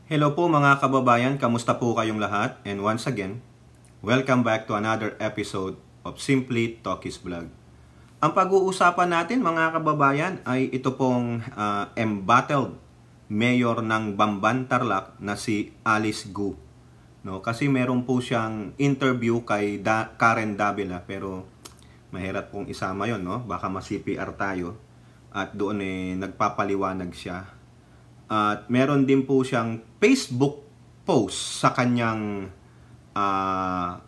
Hello po mga kababayan, kamusta po kayong lahat? And once again, welcome back to another episode of Simply Talkies Vlog. Ang pag-uusapan natin mga kababayan ay ito pong embattled mayor ng Bamban Tarlac na si Alice Gu. No? Kasi meron po siyang interview kay Karen Davila pero mahirap pong isama yon, no? Baka ma-CPR tayo at doon nagpapaliwanag siya. At meron din po siyang Facebook post sa kanyang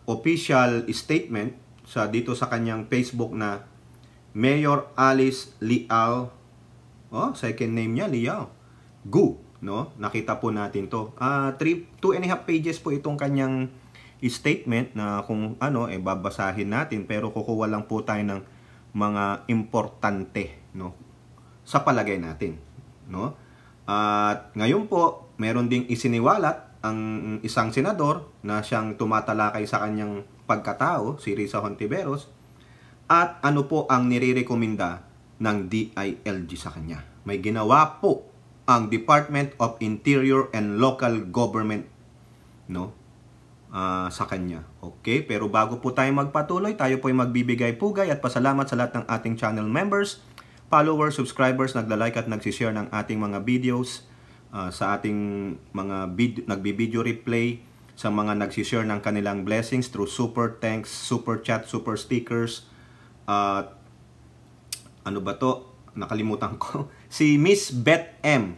official statement dito sa kanyang Facebook na Mayor Alice Liao, second name niya Liao Gu, no? Nakita po natin to. 2.5 pages po itong kanyang statement na kung babasahin natin, pero kukuha lang po tayo ng mga importante, no? Sa palagay natin, no? At ngayon po, meron ding isiniwalat ang isang senador na siyang tumatalakay sa kanyang pagkatao, si Risa Hontiveros, at ano po ang nirerekomenda ng DILG sa kanya. May ginawa po ang Department of Interior and Local Government, no? Sa kanya. Okay, pero bago po tayo magpatuloy, tayo po ay magbibigay pugay at pasalamat sa lahat ng ating channel members, followers, subscribers, nagla-like at nagsishare ng ating mga videos, sa ating mga nagbi-video replay, sa mga nagsishare ng kanilang blessings through super thanks, super chat, super stickers. Ano ba to? Nakalimutan ko. Si Miss Beth M,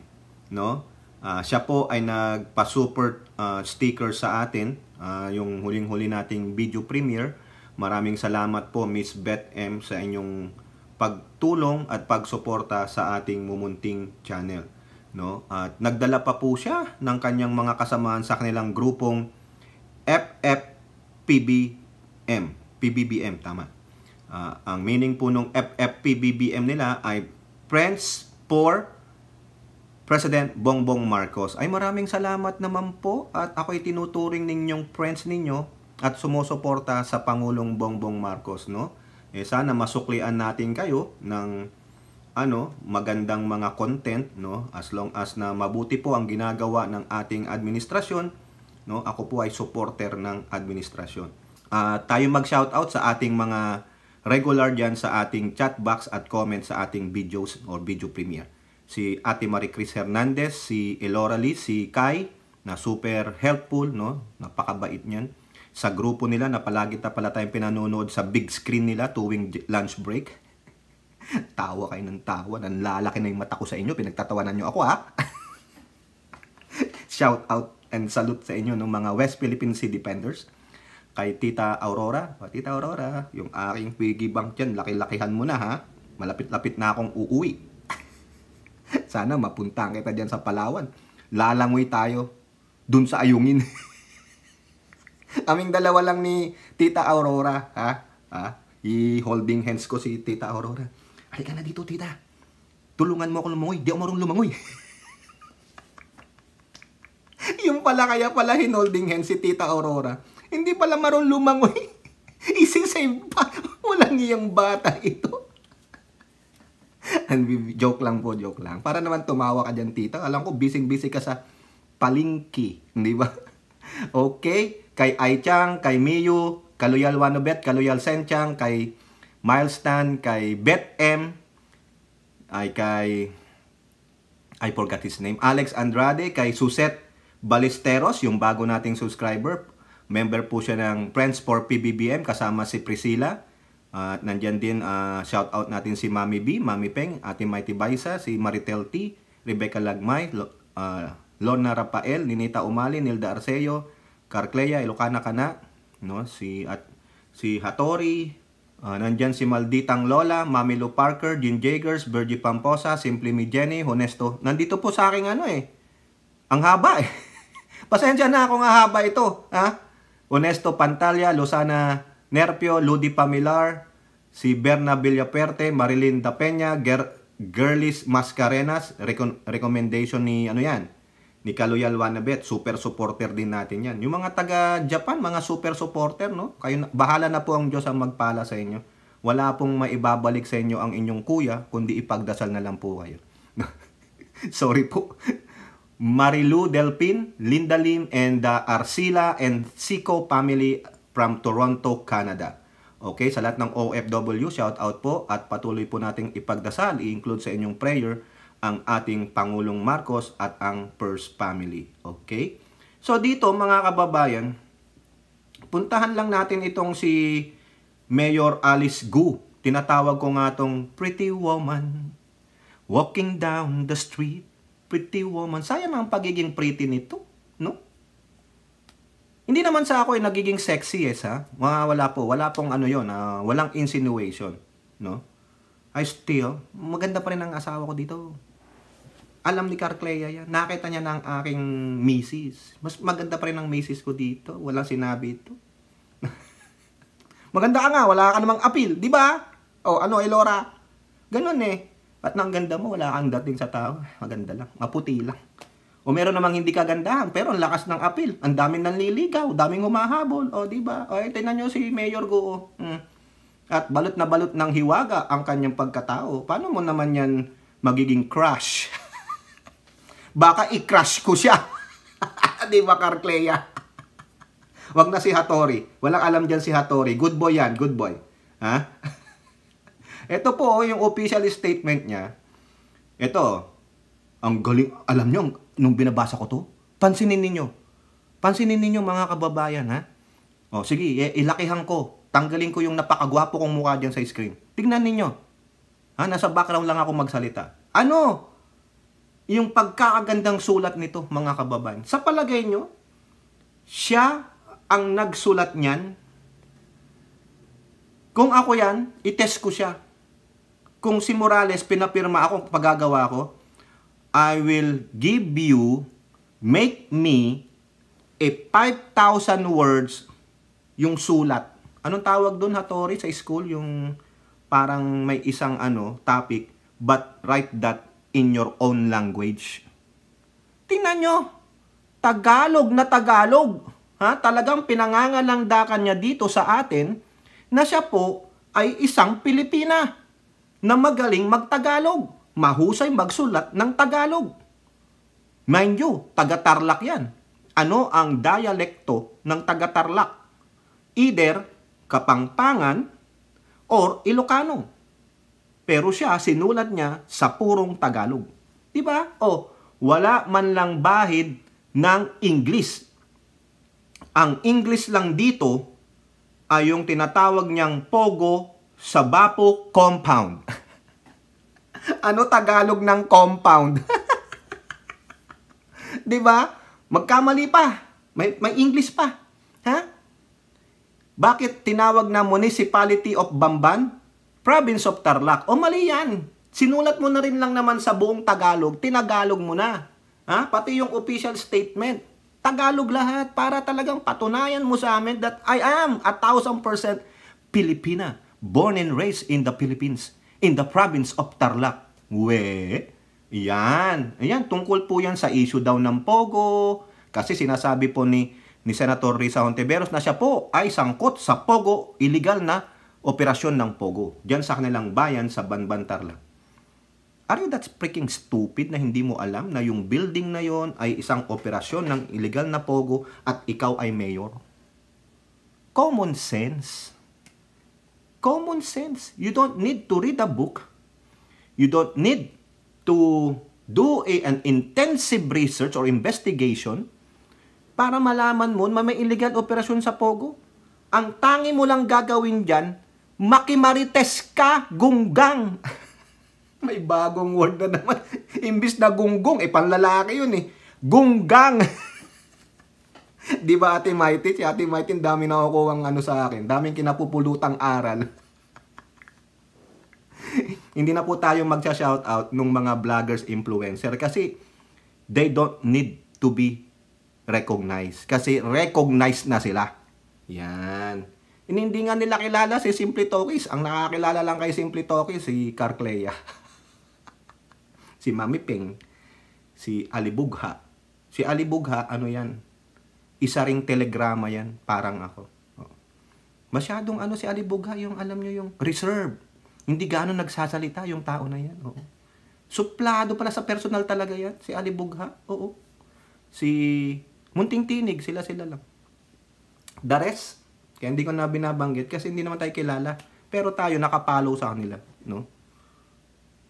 no? Siya po ay nagpa-super sticker sa atin, yung huling-huli nating video premiere. Maraming salamat po Miss Beth M sa inyong pagtulong at pagsuporta sa ating mumunting channel, no? At nagdala pa po siya ng kanyang mga kasamahan sa kanilang grupong PBBM, tama. Ang meaning po ng PBBM nila ay Friends for President Bongbong Marcos. Ay maraming salamat naman po, at ako'y tinuturing ninyong friends ninyo at sumusuporta sa Pangulong Bongbong Marcos, no? Sana masuklian natin kayo ng magandang mga content, no? As long as na mabuti po ang ginagawa ng ating administrasyon, no? Ako po ay supporter ng administrasyon. Tayo mag-shoutout sa ating mga regular diyan sa ating chat box at comment sa ating videos or video premiere. Si Ate Marie Cris Hernandez, si Elora Lee, si Kai na super helpful, no? Napakabait niyan. Sa grupo nila na palagi pala tayong pinanonood sa big screen nila tuwing lunch break. Tawa kayo ng tawa. Nanlalaki na yung mata ko sa inyo. Pinagtatawanan nyo ako, ha? Shout out and salute sa inyo ng mga West Philippine Sea Defenders. Kay Tita Aurora. Tita Aurora, yung aking piggy bank dyan, laki-lakihan mo na, ha? Malapit-lapit na akong uuwi. Sana mapuntahan kita dyan sa Palawan. Lalangoy tayo dun sa Ayungin. Kaming dalawa lang ni Tita Aurora, ha? I-holding hands ko si Tita Aurora. Halika na dito, Tita. Tulungan mo ako lumangoy. Di ako marunong lumangoy. Yung pala, kaya pala hinolding hands si Tita Aurora. Hindi pala marunong lumangoy. Isisave pa. Walang iyang bata ito. Joke lang po, joke lang. Para naman tumawa ka dyan, Tita. Alam ko, busy-busy ka sa palengke. Hindi ba? Okay. Kay Aichang, kay Miyu, Kaluyal Wanobet, Kaluyal Senchang, kay Milestan, kay Beth M, I forgot his name, Alex Andrade, kay Suset Ballesteros, yung bago nating subscriber. Member po siya ng Friends for PBBM, kasama si Priscilla. Nandyan din, shout out natin si Mami B, Mami Peng, Ate Mighty Baisa, si Maritel T, Rebecca Lagmay, Lorna Rafael, Ninita Umali, Nilda Arceo, Carclea, Ilocana Kana, no? Si Hattori, nandyan si Malditang Lola, Mami Lou Parker, Jean Jagers, Virgie Pamposa, Simply Me Jenny, Honesto. Nandito po sa aking ang haba Pasensya na kung haba ito, ha? Honesto Pantalia, Lozana Nerpio, Ludi Pamilar, si Berna Villaperte, Marilyn Dapeña, Girlis Mascarenas, recommendation ni ni Kaluyal Wanabet, super supporter din natin yan. Yung mga taga-Japan, mga super supporter, no? Kayo, bahala na po ang Diyos ang magpala sa inyo. Wala pong maibabalik sa inyo ang inyong kuya, kundi ipagdasal na lang po kayo. Sorry po. Marilu Delpin, Linda Lim, and Arcila and Siko family from Toronto, Canada. Okay, sa lahat ng OFW, shout out po at patuloy po nating ipagdasal, i-include sa inyong prayer ang ating Pangulong Marcos at ang First Family. Okay? So dito mga kababayan, puntahan lang natin itong si Mayor Alice Gu. Tinatawag ko nga itong pretty woman walking down the street. Pretty woman. Sayang ang pagiging pretty nito, no? Hindi naman sa ako ay nagiging sexy ha. Wala pong ano yon, walang insinuation, no? I still, maganda pa rin ang asawa ko dito. Alam ni Carclea yan. Nakita niya ng aking misis. Mas maganda pa rin ang misis ko dito. Walang sinabi ito. Maganda ka nga, wala ka namang appeal, di ba? O ano, Elora? Ganun eh. At nang ganda mo, wala kang dating sa tao. Maganda lang, maputi lang. O meron namang hindi kagandahan, pero ang lakas ng appeal. Ang daming nanliligaw, daming humahabol. O, di ba? O, tingnan nyo si Mayor Go. At balot na balot ng hiwaga ang kanyang pagkatao. Paano mo naman yan magiging crush? Baka i-crush ko siya. Di ba, Carclea? Wag na si Hattori. Walang alam dyan si Hattori. Good boy yan, good boy. Ha? Ito po, yung official statement niya. Ito, ang galing. Alam nyo, nung binabasa ko to, pansinin ninyo. Pansinin ninyo mga kababayan, ha? O, sige, ilakihan ko. Tanggalin ko yung napakagwapo kong mukha dyan sa screen. Tignan ninyo. Ha? Nasa background lang ako magsalita. Ano? Yung pagkakagandang sulat nito, mga kababayan. Sa palagay nyo, siya ang nagsulat niyan. Kung ako yan, itest ko siya. Kung si Morales pinapirma ako, pagagawa ko, I will give you, make me, a 5,000 words yung sulat. Anong tawag doon, Hattori, sa school? Yung parang may isang topic, but write that in your own language. Tingnan nyo, Tagalog na Tagalog. Ha? Talagang pinangangalandakan niya dito sa atin na siya po ay isang Pilipina na magaling magtagalog, mahusay magsulat ng Tagalog. Mind you, taga-Tarlac yan. Ano ang dialekto ng taga-Tarlac? Either Kapampangan or Ilocano. Pero siya, sinulat niya sa purong Tagalog. Diba? O, wala man lang bahid ng English. Ang English lang dito ay yung tinatawag niyang Pogo Sabapo Compound. Ano Tagalog ng compound? Diba? Magkamali pa. May English pa. Ha? Bakit tinawag na Municipality of Bamban? Province of Tarlac. O mali yan. Sinulat mo na rin lang naman sa buong Tagalog. Tinagalog mo na. Ha? Pati yung official statement. Tagalog lahat para talagang patunayan mo sa amin that I am 1,000% Pilipina. Born and raised in the Philippines. In the province of Tarlac. Yan. Ayan, tungkol po yan sa issue daw ng Pogo. Kasi sinasabi po ni Senator Risa Hontiveros na siya po ay sangkot sa Pogo, illegal na operasyon ng Pogo. Diyan sa kanilang bayan sa Banban, Tarlac. Are you that freaking stupid na hindi mo alam na yung building na yon ay isang operasyon ng illegal na Pogo at ikaw ay mayor? Common sense. Common sense. You don't need to read a book. You don't need to do an intensive research or investigation para malaman mo na may illegal operasyon sa Pogo. Ang tangi mo lang gagawin dyan, makimarites ka, gunggang. May bagong word na naman. Imbis na gunggong, panlalaki yun Gunggang. Di ba Ate Mighty? Si Ate Mighty, dami na nakukuha sa akin. Daming kinapupulutang aral. Hindi na po tayo magsha-shoutout nung mga vloggers, influencer kasi they don't need to be recognized. Kasi recognized na sila. Yan. Hindi nga nila kilala si Simply Talkies. Ang nakakilala lang kay Simply Talkies, si Carclea. Si Mami Ping. Si Alibugha. Si Alibugha, ano yan? Isa ring telegrama yan, parang ako. Masyadong si Alibugha, yung alam nyo yung reserve. Hindi gaano nagsasalita yung tao na yan. Oo. Suplado pala sa personal talaga yan, si Alibugha. Oo. si Munting Tinig, sila lang. The rest, kaya hindi ko na binabanggit kasi hindi naman tayo kilala. Pero tayo nakapollow sa kanila, no?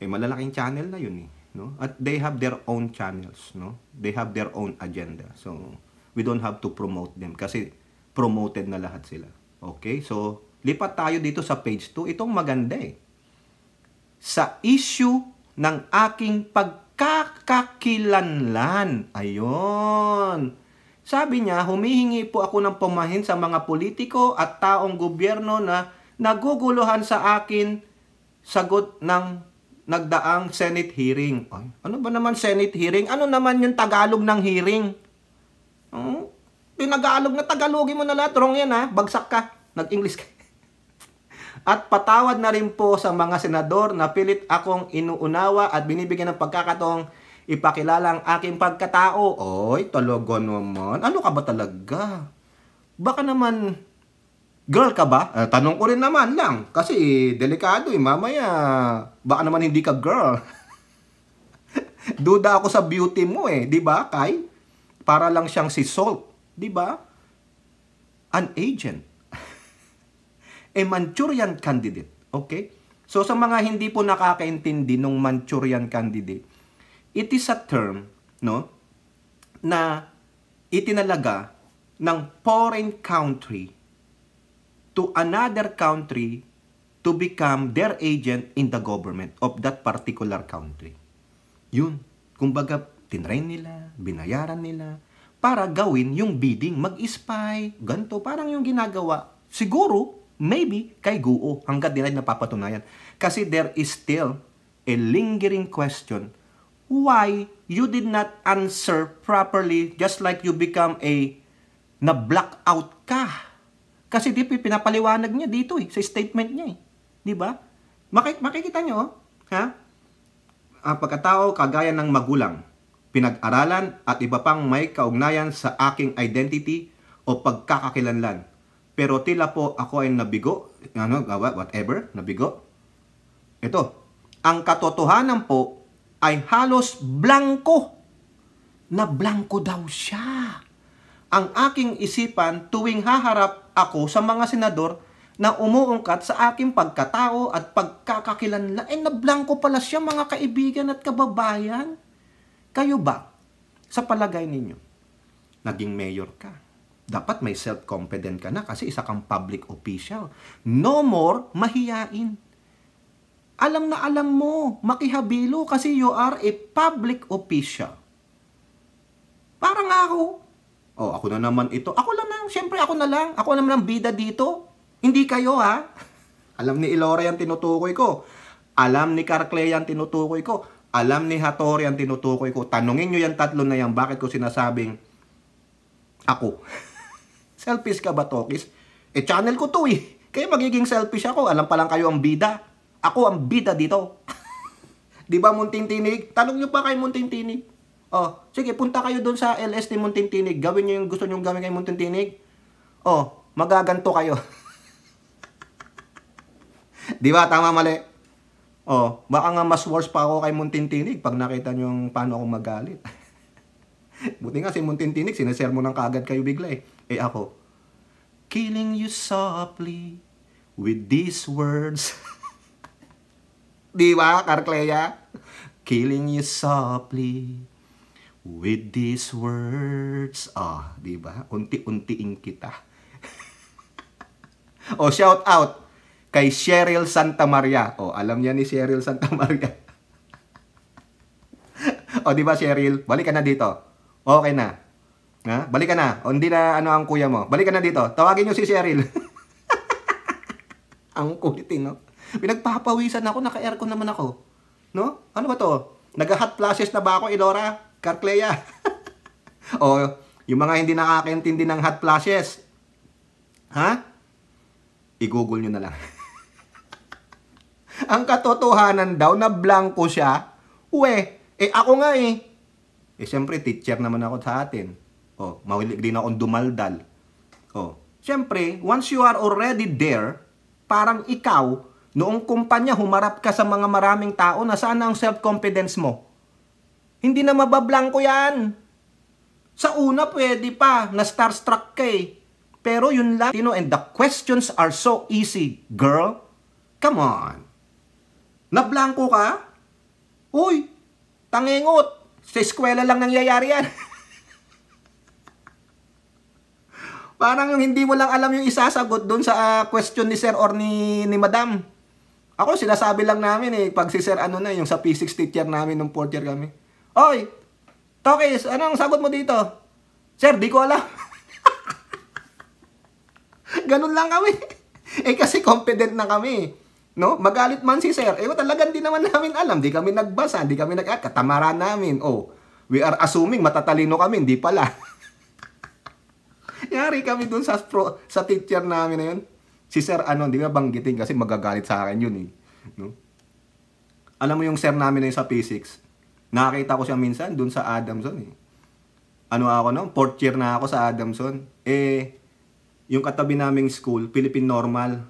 Eh malalaking channel na 'yun eh, no? At they have their own channels, no? They have their own agenda. So, we don't have to promote them kasi promoted na lahat sila. Okay? So, lipat tayo dito sa page 2. Itong maganda eh. Sa issue ng aking pagkakakilanlan. Ayun. Sabi niya, humihingi po ako ng pumahin sa mga politiko at taong gobyerno na naguguluhan sa akin sagot ng nagdaang Senate hearing. Ay, ano ba naman Senate hearing? Ano naman yung Tagalog ng hearing? Tinagalog na Tagalogin mo na lahat. Wrong yan ha. Bagsak ka. Nag-English ka. At patawad na rin po sa mga senador na pilit akong inuunawa at binibigyan ng pagkakataong ipakilala ang aking pagkatao. Oy, talaga naman. Ano ka ba talaga? Baka naman, girl ka ba? Tanong ko rin naman lang. Kasi delikado eh. Mamaya, baka naman hindi ka girl. Duda ako sa beauty mo eh. Di ba, Kai? Para lang siyang si Salt. Di ba? An agent. A Manchurian candidate. Okay? So, sa mga hindi po nakakaintindi ng Manchurian candidate, it is a term, no, na itinalaga ng foreign country to another country to become their agent in the government of that particular country. Yun. Kumbaga, tinrain nila, binayaran nila, para gawin yung bidding, mag-spy, ganito, parang yung ginagawa. Siguro, maybe, kay Guo, hanggat di rin napapatunayan. Kasi there is still a lingering question why you did not answer properly just like you become na-blackout ka. Kasi di pinapaliwanag niya dito eh, sa statement niya eh. Di ba? Makikita niyo, ha? Ang pagkatao kagaya ng magulang, pinag-aralan at iba pang may kaugnayan sa aking identity o pagkakakilanlan. Pero tila po ako ay nabigo, whatever, nabigo. Ito, ang katotohanan po ay halos blanko. Na blanko daw siya. Ang aking isipan tuwing haharap ako sa mga senador na umuungkat sa aking pagkatao at pagkakakilanlan. Na blanko pala siya, mga kaibigan at kababayan. Kayo ba, sa palagay ninyo, naging mayor ka? Dapat may self-confident ka na kasi isa kang public official. No more mahiyain. Alam na alam mo, makihabilo kasi you are a public official. Parang ako. Oh, ako na naman ito. Ako lang na, syempre ako na lang. Ako naman ang bida dito. Hindi kayo ha. Alam ni Ilora yung tinutukoy ko. Alam ni Carclea yung tinutukoy ko. Alam ni Hattori ang tinutukoy ko. Tanungin nyo yung tatlo na yan, bakit ko sinasabing ako? Selfish ka ba, Tokis? Channel ko to eh. Kaya magiging selfish ako. Alam pa lang kayo ang bida. Ako ang bida dito. Di ba, Munting Tinig? Tanong nyo pa kay Munting Tinig. Oh, sige, punta kayo doon sa LST Munting Tinig. Gawin nyo yung gusto nyo gawin kay Munting Tinig. Oh, magaganto kayo. Di ba, tama mali? Oh, baka nga mas worse pa ako kay Munting Tinig pag nakita nyo yung paano ako magalit. Buti nga si Munting Tinig, sinasermo ng kaagad kayo bigla eh. Eh ako, killing you softly with these words. Di ba, Carclea? Killing you softly with these words. Ah, di ba? Unti-untiin kita. O, shout out kay Cheryl Santa Maria. O, alam niya ni Cheryl Santa Maria. O, di ba, Cheryl? Balik ka na dito. Okay na. Ha? Balik ka na. O, hindi na ano ang kuya mo. Balik ka na dito. Tawagin niyo si Cheryl. Ang kulitin, no? Pinagpapawisan ako. Naka-aircon naman ako. No? Ano ba to? Nag-hot flashes na ba ako, Ilora? Carclea? O, yung mga hindi nakakaintindi ng hot flashes. Ha? I-google nyo na lang. Ang katotohanan daw na blanco siya. Uwe, ako nga eh. Siyempre, teacher naman ako sa atin. Mahilig din akong dumaldal. Siyempre, once you are already there, parang ikaw, noong kumpanya, humarap ka sa mga maraming tao, nasaan ang self-confidence mo? Hindi na mabablanko yan. Sa una, pwede pa. Na starstruck ka eh. Pero yun lang. And the questions are so easy, girl. Come on. Nablangko ka? Uy, tangengot. Sa eskwela lang nangyayari yan. Parang yung hindi mo lang alam yung isasagot doon sa question ni sir or ni madam. Ako, sinasabi lang namin eh, pag si sir ano na, yung sa P6 teacher namin nung 4th year kami. Oy, Tokis, anong sagot mo dito? Sir, di ko alam. Ganun lang kami. Eh kasi confident na kami. No? Magalit man si sir. Eh talagang di naman namin alam. Di kami nagbasa, di kami katamaran namin. Oh, we are assuming matatalino kami, hindi pala. Yari kami dun sa teacher namin na yun. Si sir, di ba banggitin kasi magagalit sa akin yun eh. No? Alam mo yung sir namin na yun sa P6, nakakita ko siya minsan dun sa Adamson eh. Ano ako no? 4th year na ako sa Adamson. Eh, yung katabi naming school, Philippine Normal.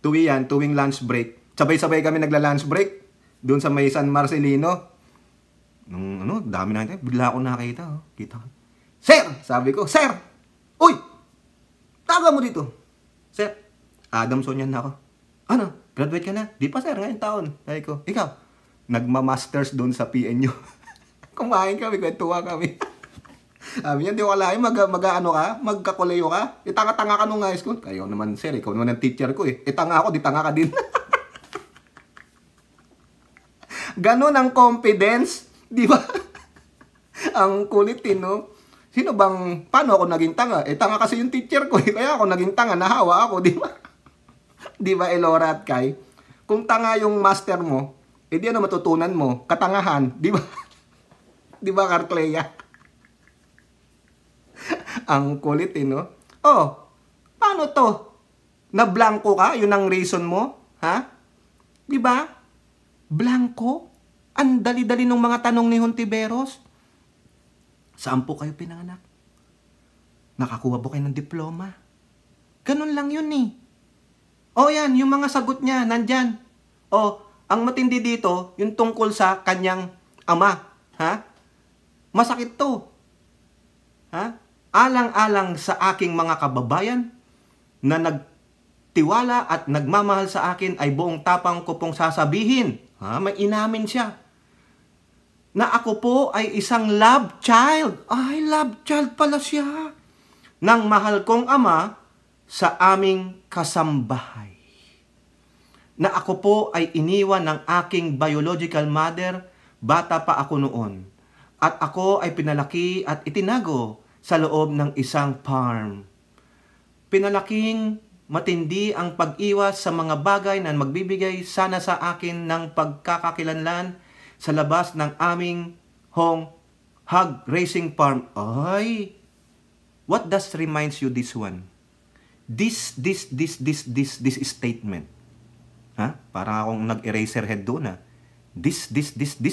Tuwing lunch break. Sabay-sabay kami nagla-lunch break. Dun sa may San Marcelino. Nung dami na natin. Bigla ako nakita. Oh. Kita ko. Sir! Sabi ko, Sir! Uy! Taga mo dito. Sir, Adamson yan ako. Ano? Graduate ka na? Di pa sir, ngayong taon. Sabi ko, ikaw, nagma-masters doon sa PNU. Kumain kami, kwentuwa kami. Sabi niya, di ko kalahin, magkakuleyo ka? Itanga-tanga ka nung high school. Kayo naman sir, ikaw naman ang teacher ko eh. Itanga ako, di tanga ka din. Ganon ang confidence. Di ba? Ang kulit eh, no? Paano ako naging tanga? Eh, tanga kasi yung teacher ko eh. Kaya ako naging tanga, nahawa ako, di ba? Di ba, Elora at Kai? Kung tanga yung master mo, eh di ano matutunan mo? Katangahan, di ba? Di ba, Carcleia? Ang kulit eh, no? Oh, paano to? Na-blanco ka? Yun ang reason mo? Ha? Di ba? Blanco? Ang dali-dali ng mga tanong ni Hontiveros. Saan po kayo pinanganak? Nakakuha po kayo ng diploma? Ganun lang yun eh. O yan, yung mga sagot niya, nandyan. O, ang matindi dito, yung tungkol sa kanyang ama. Ha? Masakit to. Ha? Alang-alang sa aking mga kababayan na nagtiwala at nagmamahal sa akin ay buong tapang ko pong sasabihin. Ha? May inamin siya. Na ako po ay isang love child. Ay, love child pala siya. Ng mahal kong ama sa aming kasambahay. Na ako po ay iniwan ng aking biological mother, bata pa ako noon. At ako ay pinalaki at itinago sa loob ng isang farm. Pinalaking matindi ang pag-iwas sa mga bagay na magbibigay sana sa akin ng pagkakakilanlan sa labas ng aming hog racing farm. Ay, what does reminds you this one? This statement. Ha? Para akong nag-eraser head doon ha. This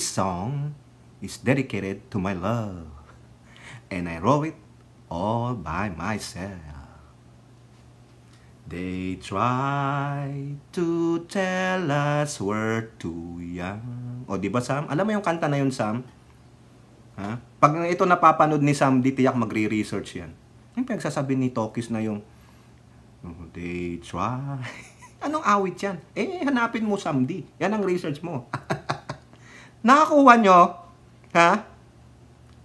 song is dedicated to my love. And I wrote it all by myself. They try to tell us we're too young. O, di ba, Sam? Alam mo yung kanta na yun, Sam? Ha? Pag ito napapanood ni Sam, di tiyak magre-research yan. Yung pinagsasabi ni Tokis na yung they try. Anong awit yan? Eh, hanapin mo, Sam D. Yan ang research mo. Nakakuha nyo? Ha?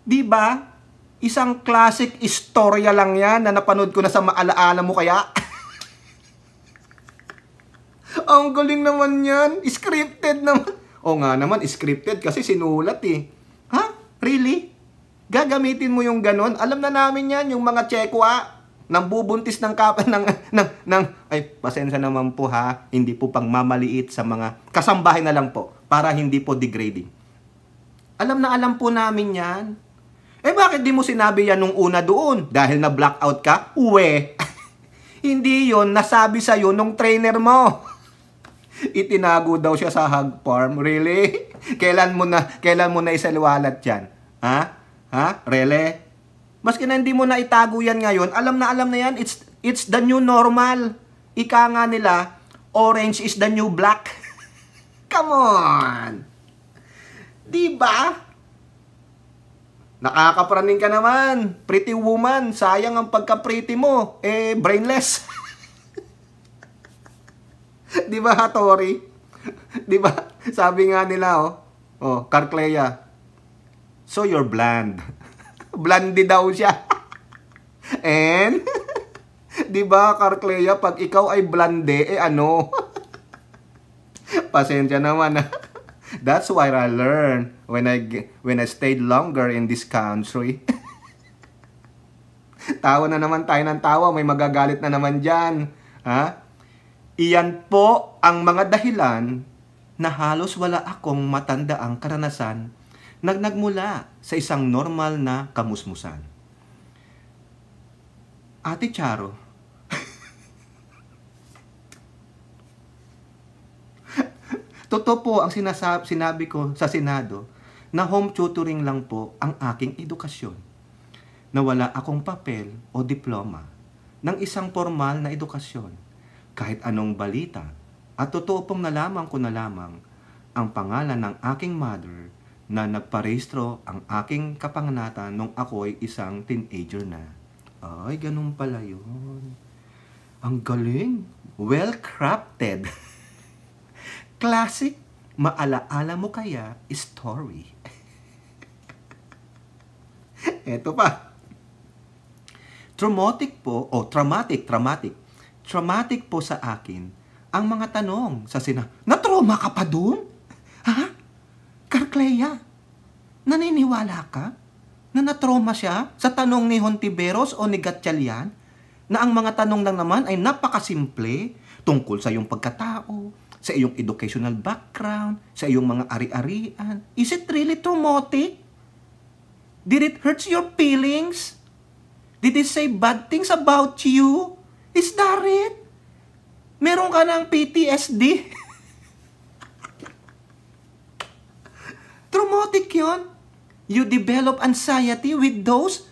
Di ba? Isang classic istorya lang yan na napanood ko na sa maalaala mo kaya. Ang galing naman yan. Scripted naman. O nga naman, scripted kasi sinulat eh. Ha? Really? Gagamitin mo yung ganon? Alam na namin yan, yung mga tsekwa, nang bubuntis ng ay, pasensya naman po ha, hindi po pangmamaliit sa mga kasambahay na lang po, para hindi po degrading. Alam na alam po namin yan. Eh bakit di mo sinabi yan nung una doon? Dahil na blackout ka? Uwe. Hindi yon nasabi sa'yo nung trainer mo. Itinago daw siya sa hog farm. Really? Kailan mo na isaliwalat yan? Ha? Ha? Really? Maski na hindi mo na itago yan ngayon, alam na yan, it's the new normal. Ika nga nila, orange is the new black. Come on! Diba? Nakakapraning ka naman. Pretty woman. Sayang ang pagka-pretty mo. Brainless. Di ba, Tori? Di ba? Sabi nga nila, Carclea. So you're bland. Blondie daw siya. And, di ba, Carclea, pag ikaw ay blonde, ano? Pasensya naman, That's why I learned when I stayed longer in this country. Tawa na naman tayo ng tawa, may magagalit na naman dyan. Ha? Iyan po ang mga dahilan na halos wala akong matandaang karanasan na nagmula sa isang normal na kamusmusan. Ate Charo, totoo po ang sinabi ko sa Senado na home tutoring lang po ang aking edukasyon. Na wala akong papel o diploma ng isang formal na edukasyon. Kahit anong balita at totoo pong nalaman ko na lamang ang pangalan ng aking mother na nagparehistro ang aking kapanganatan nung ako'y isang teenager na. Ay, ganun pala yun. Ang galing. Well-crafted. Classic, maalaala mo kaya, story. Eto pa. Traumatic po sa akin ang mga tanong sa Na-trauma ka pa dun? Ha? Carclea, naniniwala ka na na-trauma siya sa tanong ni Hontiveros o ni Gatchalian na ang mga tanong lang naman ay napakasimple tungkol sa iyong pagkatao, sa iyong educational background, sa iyong mga ari-arian? Is it really traumatic? Did it hurt your feelings? Did it say bad things about you? Is that it? Meron ka ng PTSD? Traumatic yun? You develop anxiety with those?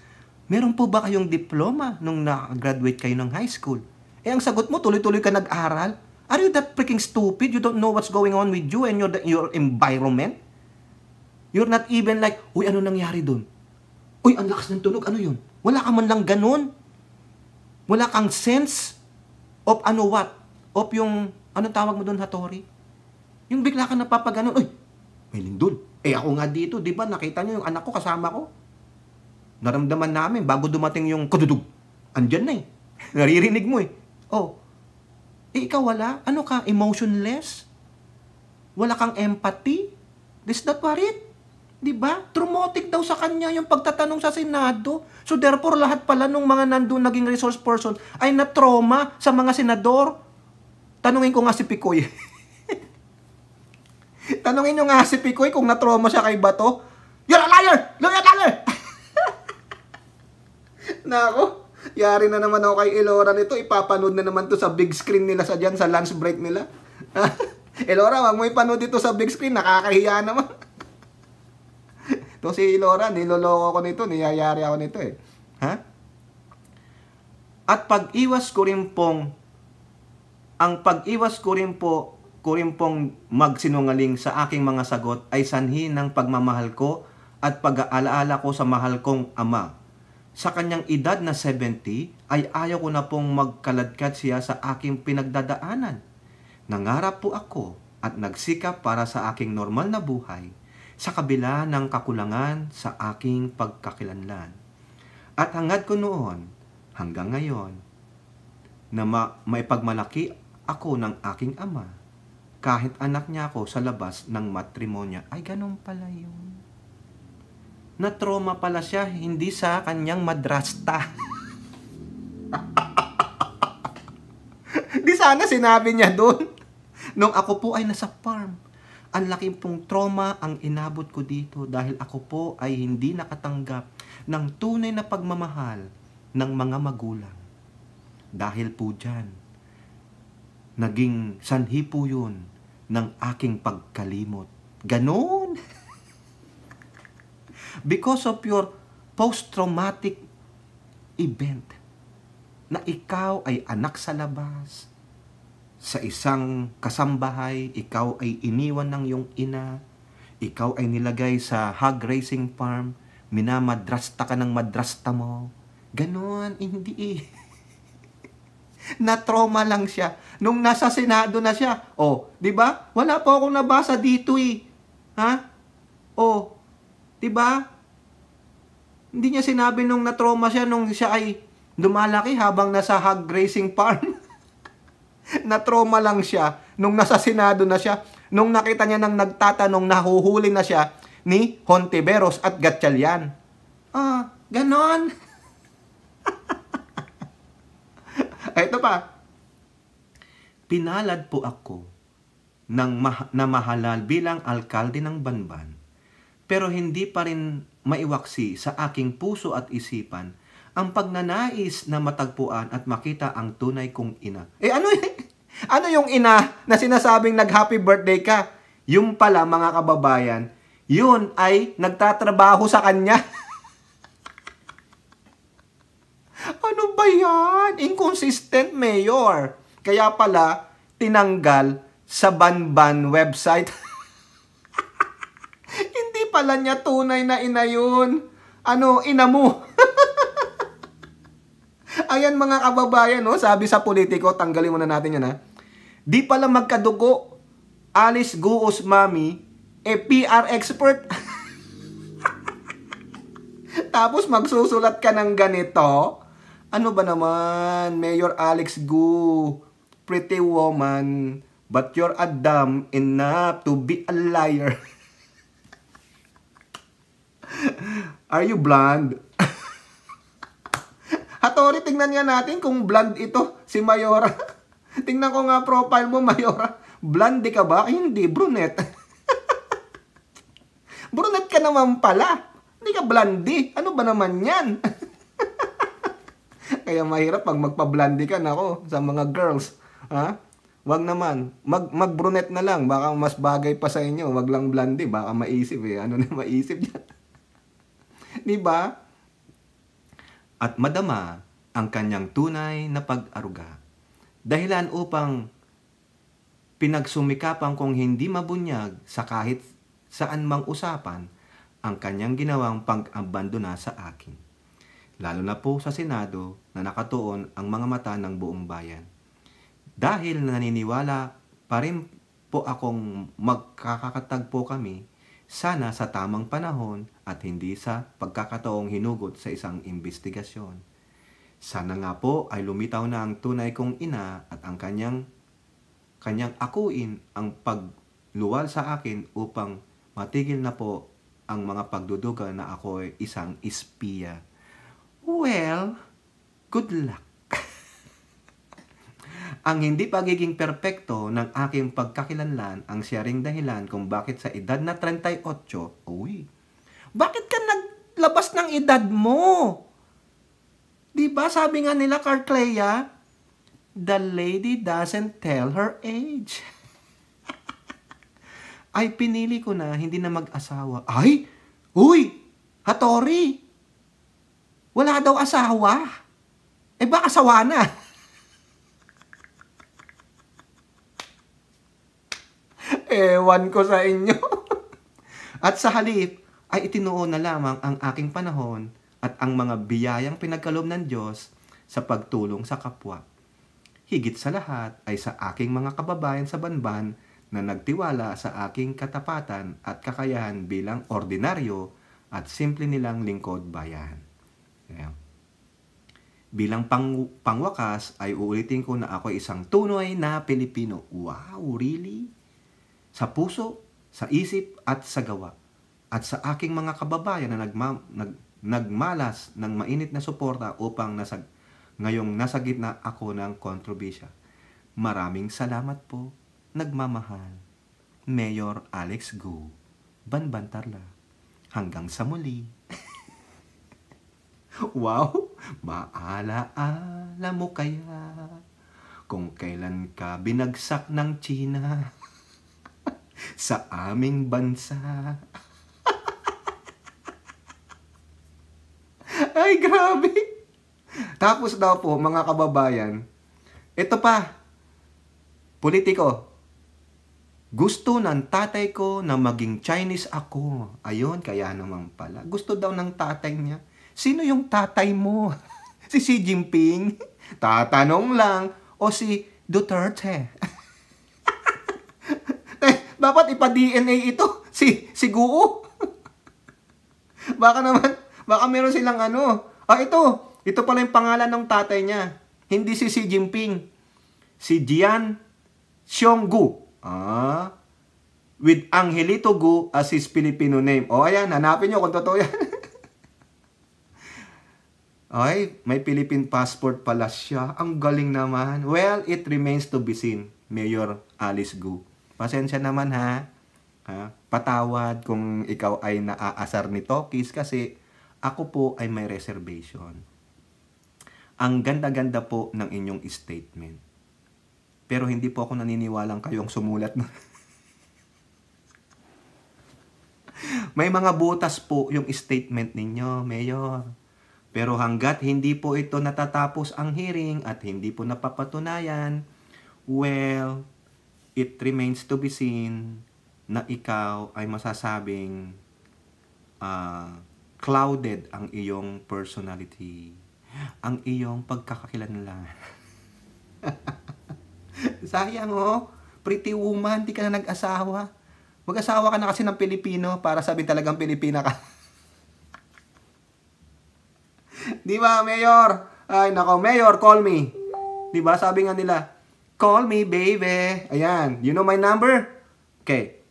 Meron po ba kayong diploma nung na-graduate kayo ng high school? Ang sagot mo, tuloy-tuloy ka nag-aral? Are you that freaking stupid? You don't know what's going on with you and your environment? You're not even like, uy, ano nangyari dun? Uy, ang lakas ng tunog, ano yun? Wala ka man lang ganun. Wala kang sense of of yung, anong tawag mo dun, Tori? Yung bigla ka napapaganon, uy, may lindol. Ako nga dito, di ba, nakita niyo yung anak ko kasama ko? Naramdaman namin, bago dumating yung kududug, andyan na Naririnig mo ikaw wala? Ano ka? Emotionless? Wala kang empathy? Is that what it? Diba? Traumatic daw sa kanya yung pagtatanong sa Senado. So therefore, lahat pala nung mga nandun naging resource person ay na-trauma sa mga senador. Tanungin ko nga si Picoy. Tanungin nyo nga si Picoy kung na-trauma siya kay Bato. You're a liar! You're a liar! Nako. Yari na naman ako kay Elora nito. Ipapanood na naman to sa big screen nila sa lunch break nila. Elora, wag mo ipanood dito sa big screen. Nakakahiya naman. To si Elora, niloloko ko nito. Niyayari ako nito Ha? At pag-iwas ko rin pong magsinungaling sa aking mga sagot ay sanhi ng pagmamahal ko at pag-aalaala ko sa mahal kong ama. Sa kanyang edad na 70, ay ayaw ko na pong magkaladkad siya sa aking pinagdadaanan. Nangarap po ako at nagsikap para sa aking normal na buhay sa kabila ng kakulangan sa aking pagkakilanlan. At hangad ko noon, hanggang ngayon, na maipagmalaki ako ng aking ama, kahit anak niya ako sa labas ng matrimonya. Ay, ganun pala yun. Na-trauma pala siya, hindi sa kanyang madrasta. Di sana sinabi niya doon. Nung ako po ay nasa farm, ang laking pong trauma ang inabot ko dito dahil ako po ay hindi nakatanggap ng tunay na pagmamahal ng mga magulang. Dahil po dyan, naging sanhi po yun ng aking pagkalimot. Ganon! Because of your post-traumatic event na ikaw ay anak sa labas, sa isang kasambahay, ikaw ay iniwan ng iyong ina, ikaw ay nilagay sa hog racing farm, Minamadrasta ka ng madrasta mo. Ganon, hindi eh. Na-trauma lang siya. Nung nasa Senado na siya. Oh, di ba? Wala po akong nabasa dito eh. Ha? Oh, di ba? Hindi niya sinabi nung na-trauma siya nung siya ay lumalaki habang nasa hog racing farm. Na-trauma lang siya nung nasa Senado na siya. Nung nakita niya nang nagtatanong, nahuhuli na siya ni Hontiveros at Gatchalian. Ah, ganon. Ito pa. Pinalad po ako na mahalal bilang alkalde ng Banban, pero hindi pa rin maiwaksi sa aking puso at isipan ang pagnanais na matagpuan at makita ang tunay kong ina. Ano yung ina na sinasabing nag-happy birthday ka? Yung pala, mga kababayan, yun ay nagtatrabaho sa kanya. Ano ba yan? Inconsistent, Mayor. Kaya pala, tinanggal sa Banban website. Hindi pala niya tunay na ina yun. Ano, ina mo. Ayan mga kababayan, no? Sabi sa politiko, tanggalin muna natin yan ha. Di pala magkadugo, Alice Guos Mami, PR expert. Tapos magsusulat ka ng ganito. Ano ba naman, Mayor Alex Gu, pretty woman, but you're a dumb enough to be a liar. Are you blonde? Hatori, tingnan nga natin kung blonde ito, si Mayora. Tingnan ko nga profile mo, Mayora. Blonde ka ba? Ay, hindi, brunette. Brunette ka naman pala. Hindi ka blondie. Ano ba naman yan? Kaya mahirap pag magpa-blondie ka, nako, sa mga girls. Ha? Wag naman. Mag-brunette na lang. Baka mas bagay pa sa inyo. Wag lang blondie. Baka maisip eh. Ano na maisip dyan? Diba? At madama ang kanyang tunay na pag-aruga. Dahilan upang pinagsumikapan kong hindi mabunyag sa kahit saan mang usapan ang kanyang ginawang pag-abandona sa akin. Lalo na po sa Senado na nakatuon ang mga mata ng buong bayan. Dahil naniniwala pa rin po akong magkakatagpo kami, sana sa tamang panahon at hindi sa pagkakataong hinugot sa isang investigasyon. Sana nga po ay lumitaw na ang tunay kong ina at ang kanyang akuin ang pagluwal sa akin upang matigil na po ang mga pagduduga na ako ay isang espiya. Well, good luck. Ang hindi pagiging perpekto ng aking pagkakilanlan ang siya ring dahilan kung bakit sa edad na 38, bakit ka naglabas ng edad mo? Diba sabi nga nila, Carclea, the lady doesn't tell her age. Ay, pinili ko na hindi na mag-asawa. Ay! Uy! Hatori! Wala daw asawa. Eh baka asawa na. Ewan ko sa inyo. At sa halip ay itinuon na lamang ang aking panahon at ang mga biyayang pinagkaloob ng Diyos sa pagtulong sa kapwa. Higit sa lahat ay sa aking mga kababayan sa Banban na nagtiwala sa aking katapatan at kakayahan bilang ordinaryo at simple nilang lingkod bayan. Ayan. Bilang pangwakas ay uulitin ko na ako isang tunay na Pilipino. Wow, really? Sa puso, sa isip at sa gawa. At sa aking mga kababayan na nagmalas ng mainit na suporta upang ngayong nasa gitna ako ng kontrobersya. Maraming salamat po. Nagmamahal. Mayor Alex Gu, Banban Tarlac. Hanggang sa muli. Wow, maalaala mo kaya kung kailan ka binagsak ng China sa aming bansa. Ay, grabe. Tapos daw po, mga kababayan, ito pa, politiko, Gusto ng tatay ko na maging Chinese ako. Ayun, kaya naman pala. Gusto daw ng tatay niya. Sino yung tatay mo? Si Xi Jinping? Tatanong lang. O si Duterte? Dapat ipa-DNA ito. Si Guo. Baka naman, baka meron silang ano. Ito. Ito pala yung pangalan ng tatay niya. Hindi si Xi Jinping. Si Jian Xionggu. With Angelito Gu as his Filipino name. Ayan, hanapin nyo kung totoo yan. Ay, may Philippine passport pala siya. Ang galing naman. Well, it remains to be seen, Mayor Alice Gu. Pasensya naman ha. Patawad kung ikaw ay naaasar ni Tokis kasi ako po ay may reservation. Ang ganda-ganda po ng inyong statement. Pero hindi po ako naniniwalang kayong sumulat na. May mga butas po yung statement ninyo, Mayor. Pero hanggat hindi po ito natatapos ang hearing at hindi po napapatunayan, well, it remains to be seen na ikaw ay masasabing clouded ang iyong personality, ang iyong pagkakakilanlan. Sayang pretty woman, di ka na nag-asawa. Mag-asawa ka na kasi ng Pilipino para sabihin talagang Pilipina ka. Di ba, Mayor? Ay, nako, Mayor, call me. Di ba, sabi nga nila, call me, baby. Ayan, you know my number? Okay,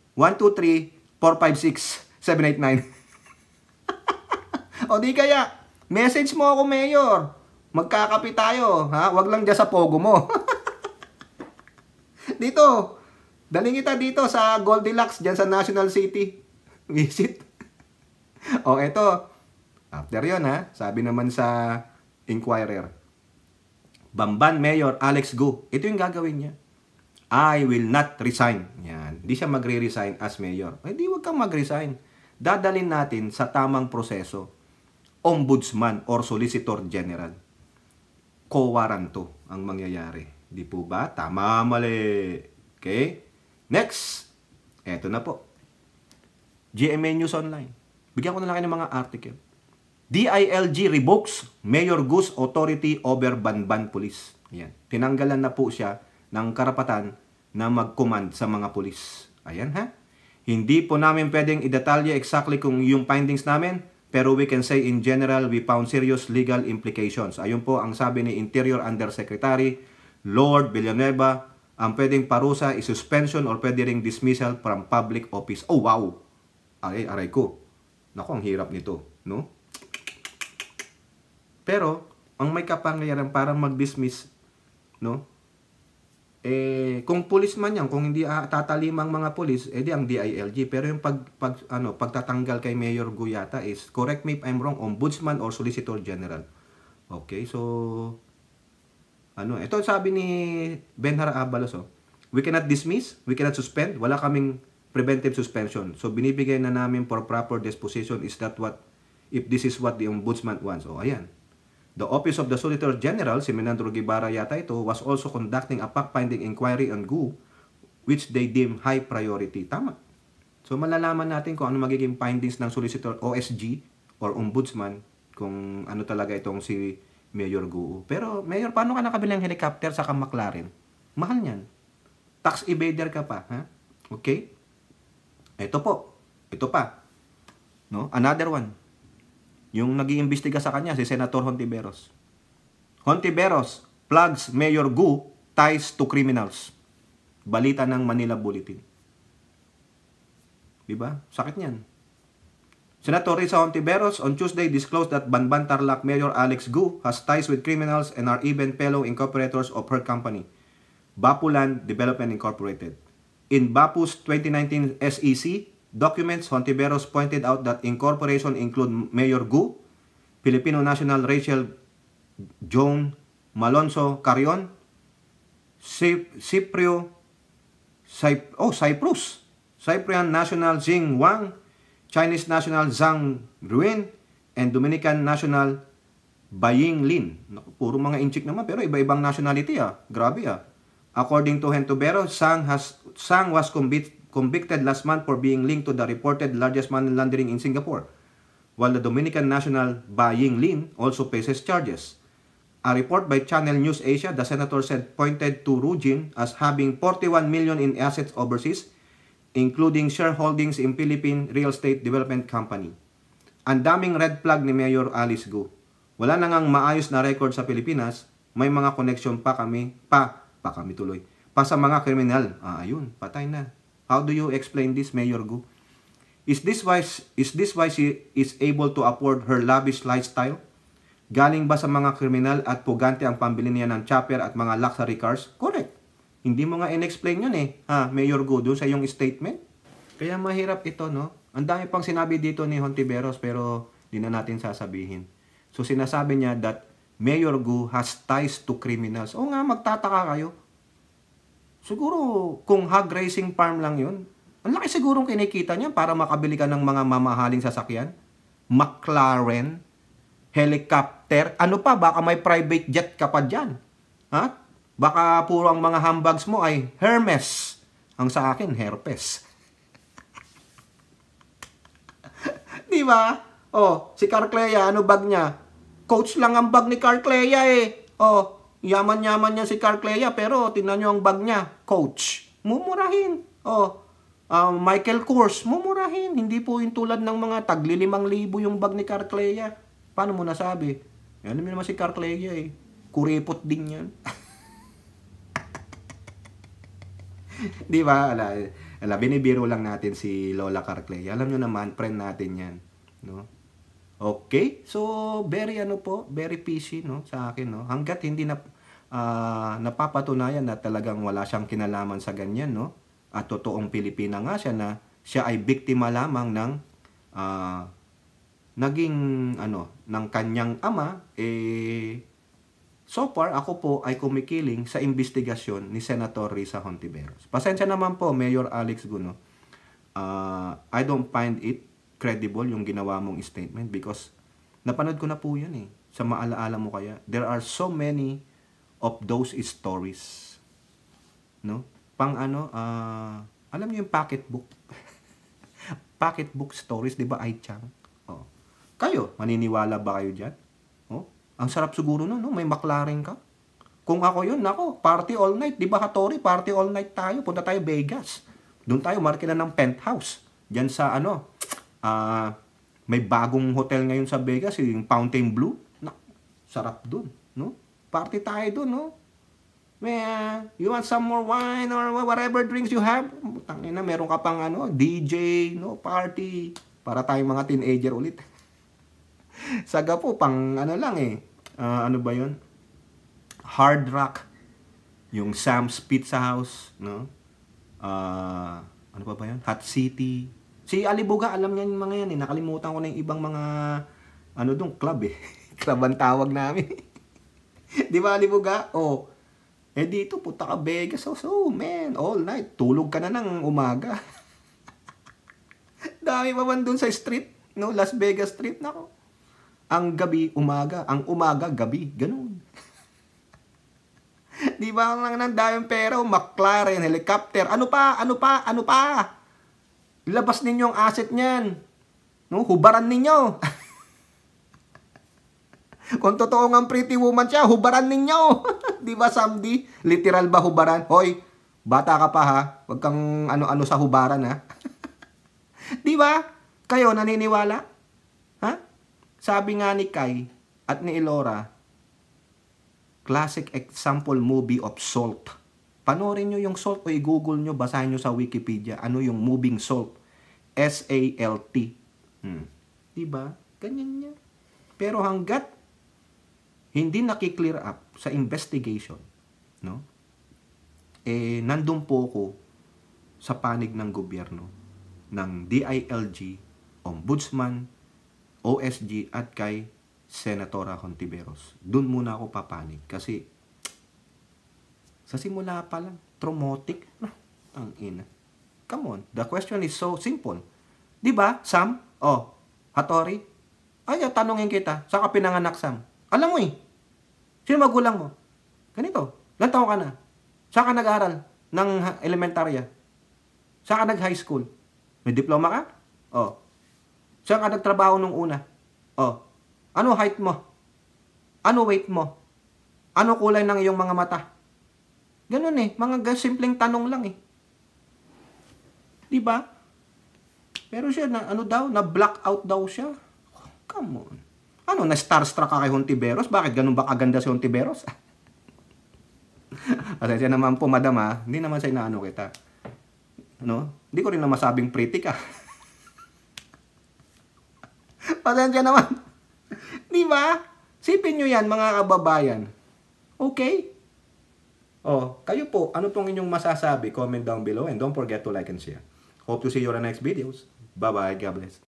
123-456-789. O di kaya, message mo ako, Mayor. Magkakapi tayo, ha? Wag lang dyan sa pogo mo. Dito, daling kita dito sa Goldilocks, dyan sa National City. Visit. Eto. After yon ha, sabi naman sa Inquirer, Bamban Mayor Alex Gu, ito yung gagawin niya. I will not resign. Yan. Hindi siya magre-resign as mayor. Ay, di wag kang mag-resign. Dadalin natin sa tamang proseso. Ombudsman or Solicitor General. Kowaranto ang mangyayari. Di po ba? Tama, mali. Okay? Next. Eto na po. GMA News Online. Bigyan ko na lang kayo ng mga article. DILG revokes Mayor Gu's authority over Banban Police. Ayan. Tinanggalan na po siya ng karapatan na mag-command sa mga pulis. Ayan ha. Hindi po namin pwedeng i-detalye exactly kung yung findings namin, pero we can say in general we found serious legal implications. Ayun po ang sabi ni Interior Undersecretary Lord Villanueva. Ang pwedeng parusa is suspension or pwede ring dismissal from public office. Oh wow! Aray ko. Naku, ang hirap nito, no? Pero, ang may kapangyarihan para mag-dismiss, no? Kung pulis man yan, kung hindi tatalimang mga pulis, di ang DILG. Pero yung pagtatanggal kay Mayor Gu yata is, correct me if I'm wrong, Ombudsman or Solicitor General. Okay, so, ito sabi ni Benhar Abalos, we cannot dismiss, we cannot suspend, wala kaming preventive suspension. So, binibigay na namin for proper disposition if this is what the Ombudsman wants. Ayan. The Office of the Solicitor General, si Menandro Guevara yata ito, was also conducting a fact-finding inquiry on Gu, which they deem high priority. Tama. So, malalaman natin kung ano magiging findings ng Solicitor OSG or Ombudsman kung ano talaga itong si Mayor Gu. Pero, Mayor, paano ka nakabili ng helicopter sa McLaren? Mahal niyan. Tax evader ka pa. Ha? Okay? Ito po. Ito pa. No? Another one. Yung nag-iimbestiga sa kanya, si Senator Hontiveros. Hontiveros plugs Mayor Gu ties to criminals. Balita ng Manila Bulletin. Diba? Sakit niyan. Senator Risa Hontiveros on Tuesday disclosed that Banban Tarlac Mayor Alex Gu has ties with criminals and are even fellow incorporators of her company, Bapuland Development Incorporated. In Bapu's 2019 SEC documents, Hontiveros pointed out that incorporation include Mayor Gu, Filipino National Rachel Joan Malonzo Carrion, Cyprian National Jing Wang, Chinese National Zhang Ruin, and Dominican National Baying Lin. Puro mga inchik naman, pero iba-ibang nationality Grabe According to Hentuberos, Sang was convicted last month for being linked to the reported largest money laundering in Singapore, while the Dominican national Ba Ying Lin also faces charges. A report by Channel News Asia, the senator said, pointed to Rujin as having 41 million in assets overseas, including shareholdings in Philippine Real Estate Development Company. Ang daming red flag ni Mayor Alice Go. Wala na ngang maayos na record sa Pilipinas, may mga connection pa kami tuloy, pa sa mga kriminal. Ayun, patay na. How do you explain this, Mayor Go? Is this why she is able to afford her lavish lifestyle? Galing ba sa mga kriminal at pugante ang pambili niya ng chopper at mga luxury cars? Correct. Hindi mo nga in-explain yun Mayor Go, doon sa iyong statement. Kaya mahirap ito, no? Ang dami pang sinabi dito ni Hontiveros pero di na natin sasabihin. So sinasabi niya that Mayor Go has ties to criminals. O nga, magtataka kayo. Siguro kung hog racing farm lang yun, ang laki sigurong kinikita niya para makabili ka ng mga mamahaling sasakyan. McLaren, helicopter, ano pa, baka may private jet ka pa dyan. Baka puro ang mga handbags mo ay Hermes. Ang sa akin, herpes. Di ba? Si Carclea, ano bag niya? Coach lang ang bag ni Carclea yaman-yaman niya si Carclea, pero tingnan niyo ang bag niya, Coach. Mumurahin. Michael Kors, mumurahin. Hindi po yung tulad ng mga tagli 5,000 yung bag ni Carclea. Paano mo nasabi? Alam mo naman si Carclea kuripot din yan. Di ba? Binibiro lang natin si Lola Carclea. Alam nyo naman, friend natin yan. No? Okay? So, very fishy, no? Sa akin, no? Hanggat hindi napapatunayan na talagang wala siyang kinalaman sa ganyan, no? At totoong Pilipina nga siya na siya ay biktima lamang ng ng kanyang ama, so far, ako po ay kumikiling sa investigasyon ni Senator Risa Hontiveros. Pasensya naman po, Mayor Alex Go, no? I don't find it credible yung ginawa mong statement because napanood ko na po yan sa maalaala mo kaya. There are so many of those stories. No? Alam niyo yung pocketbook? Pocketbook stories, di ba, Ai-chan? Kayo, maniniwala ba kayo dyan? Ang sarap siguro no? May McLaren ka. Kung ako yun, party all night. Di ba, Hattori? Party all night tayo. Punta tayo Vegas. Doon tayo, markila ng penthouse. Diyan sa may bagong hotel ngayon sa Vegas, yung Fountain Blue. Sarap doon, no? Party tayo doon, no? You want some more wine or whatever drinks you have? Tangina, meron ka pang DJ, no? Party. Para tayong mga teenager ulit. Saga po, pang lang ano ba yun? Hard Rock. Yung Sam's Pizza House, no? Ano pa ba yun? Hot City. Si Alibuga, alam niya yung mga yan Nakalimutan ko na yung ibang mga club Club ang tawag namin. Di ba, Alibuga? Dito, punta ka Vegas. So, man, all night. Tulog ka na ng umaga. Dami pa man dun sa street, no? Las Vegas Street, nako. Ang gabi, umaga. Ang umaga, gabi. Ganun. Di ba lang ng daming pera? McLaren, helicopter. Ano pa? Ilabas ninyo ang asset niyan. No? Hubaran ninyo. Kung totoo nga pretty woman siya, hubaran ninyo. Di ba, Samdi? Literal ba hubaran? Hoy, bata ka pa ha. Huwag kang ano-ano sa hubaran ha. Di ba? Kayo naniniwala? Ha? Sabi nga ni Kai at ni Elora, classic example movie of salt. Panoorin nyo yung salt o i-google nyo, basahin nyo sa Wikipedia, ano yung moving salt. S-A-L-T. Diba? Ganyan niya. Pero hanggat hindi nakiklear up sa investigation, no? Nandun po ako sa panig ng gobyerno, ng DILG, Ombudsman, OSG at kay Senatora Hontiveros. Doon muna ako papanig kasi sa simula pa lang, traumatic. Ang ina. Come on. The question is so simple. Di ba, Sam? Hattori? Tanungin kita. Saan ka pinanganak, Sam? Alam mo sino magulang mo? Ganito. Ilang taon ka na? Saan ka nag-aral ng elementarya? Saan ka nag-high school? May diploma ka? Oh. Saan ka nagtrabaho nung una? Oh. Ano height mo? Ano weight mo? Ano kulay ng iyong mga mata? Ganun eh. Mga simpleng tanong lang eh. Diba? Pero siya, na-black out daw siya. Oh, come on. Ano, na-starstruck ka kay Hontiveros? Bakit ganun ba kaganda si Hontiveros? Pasensya naman po, madam ha. Hindi naman sa inaano kita. No? Hindi ko rin na masabing pretty ka. Pasensya naman. Di ba? Sipin nyo yan, mga kababayan. Okay? Oh, kayo po, ano pong inyong masasabi? Comment down below and don't forget to like and share. Hope to see you on the next videos. Bye-bye. God bless.